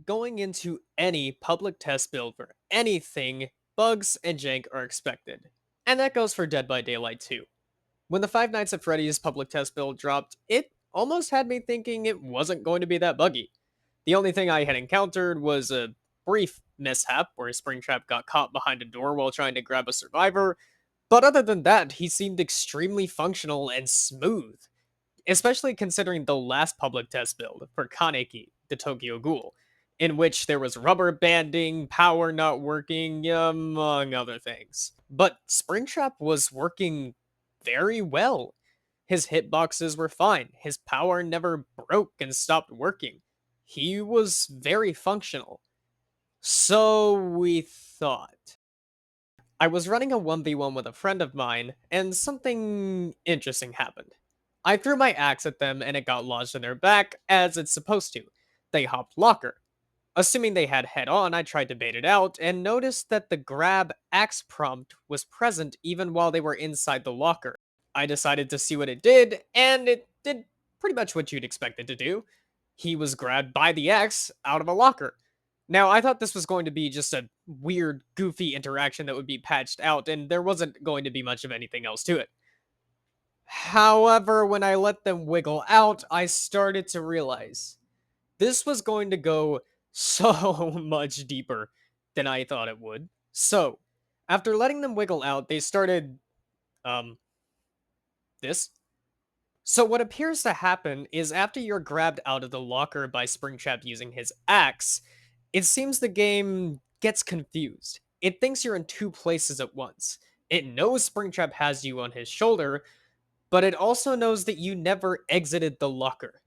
going into any public test build for anything, bugs and jank are expected. And that goes for Dead by Daylight too. When the Five Nights at Freddy's public test build dropped, it almost had me thinking it wasn't going to be that buggy. The only thing I had encountered was a brief mishap where Springtrap got caught behind a door while trying to grab a survivor, but other than that, he seemed extremely functional and smooth, especially considering the last public test build for Kaneki, the Tokyo Ghoul, in which there was rubber banding, power not working, among other things. But Springtrap was working very well. His hitboxes were fine, his power never broke and stopped working. He was very functional. So we thought. I was running a 1v1 with a friend of mine, and something interesting happened. I threw my axe at them and it got lodged in their back, as it's supposed to. They hopped locker. Assuming they had head on, I tried to bait it out and noticed that the grab axe prompt was present even while they were inside the locker. I decided to see what it did, and it did pretty much what you'd expect it to do. He was grabbed by the axe out of a locker. Now, I thought this was going to be just a weird, goofy interaction that would be patched out, and there wasn't going to be much of anything else to it. However, when I let them wiggle out, I started to realize this was going to go so much deeper than I thought it would. So, after letting them wiggle out, they started, um, this. So, what appears to happen is after you're grabbed out of the locker by Springtrap using his axe, it seems the game gets confused. It thinks you're in two places at once. It knows Springtrap has you on his shoulder, but it also knows that you never exited the locker.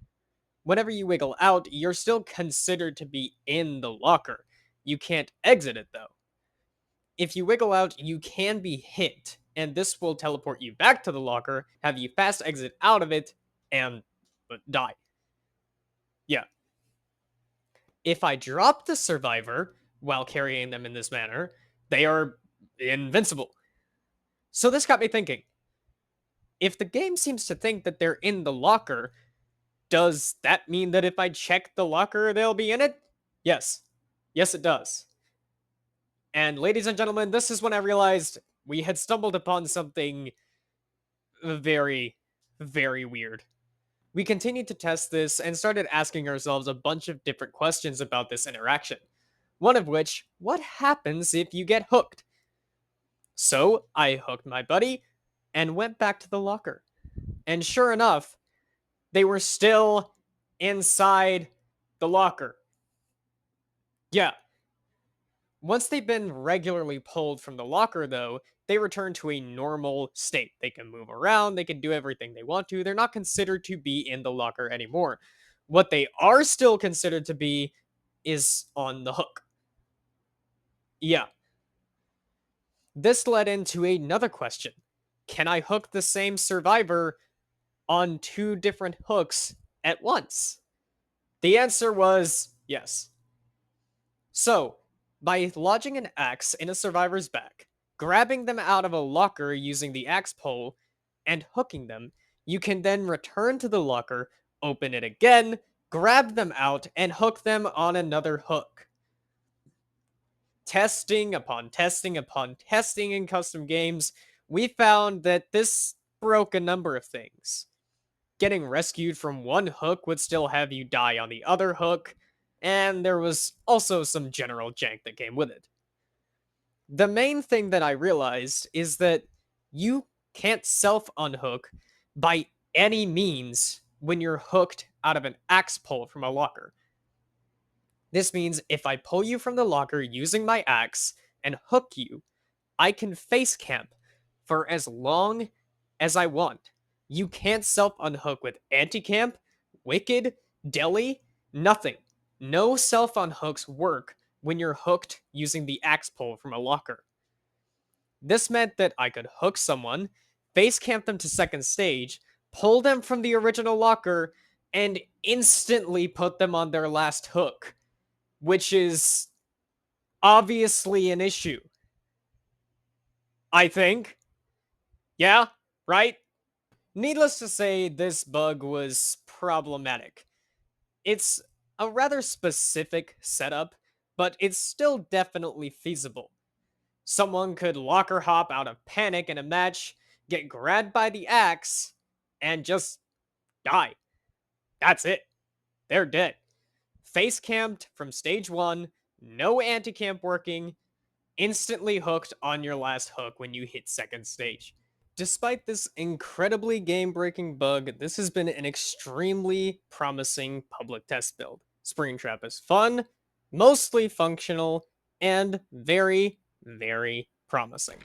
Whenever you wiggle out, you're still considered to be in the locker. You can't exit it though. If you wiggle out, you can be hit, and this will teleport you back to the locker, have you fast exit out of it, and die. Yeah. If I drop the survivor while carrying them in this manner, they are invincible. So this got me thinking. If the game seems to think that they're in the locker, does that mean that if I check the locker, they'll be in it? Yes. Yes, it does. And ladies and gentlemen, this is when I realized we had stumbled upon something very, very weird. We continued to test this and started asking ourselves a bunch of different questions about this interaction. One of which, what happens if you get hooked? So I hooked my buddy and went back to the locker. And sure enough, they were still inside the locker. Yeah. Once they've been regularly pulled from the locker, though, they return to a normal state. They can move around, they can do everything they want to. They're not considered to be in the locker anymore. What they are still considered to be is on the hook. Yeah. This led into another question. Can I hook the same survivor on two different hooks at once? The answer was yes. So, by lodging an axe in a survivor's back, grabbing them out of a locker using the axe pole, and hooking them, you can then return to the locker, open it again, grab them out, and hook them on another hook. Testing upon testing upon testing in custom games, we found that this broke a number of things. Getting rescued from one hook would still have you die on the other hook, and there was also some general jank that came with it. The main thing that I realized is that you can't self unhook by any means when you're hooked out of an axe pull from a locker. This means if I pull you from the locker using my axe and hook you, I can face camp for as long as I want. You can't self unhook with anti camp, wicked, deli, nothing. No self unhooks work when you're hooked using the axe pull from a locker. This meant that I could hook someone, face camp them to second stage, pull them from the original locker, and instantly put them on their last hook, which is obviously an issue. I think. Yeah, right? Needless to say, this bug was problematic. It's a rather specific setup, but it's still definitely feasible. Someone could locker hop out of panic in a match, get grabbed by the axe, and just die. That's it. They're dead. Face camped from stage 1, no anti camp working, instantly hooked on your last hook when you hit second stage. Despite this incredibly game breaking bug, this has been an extremely promising public test build. Springtrap is fun, mostly functional, and very, very promising.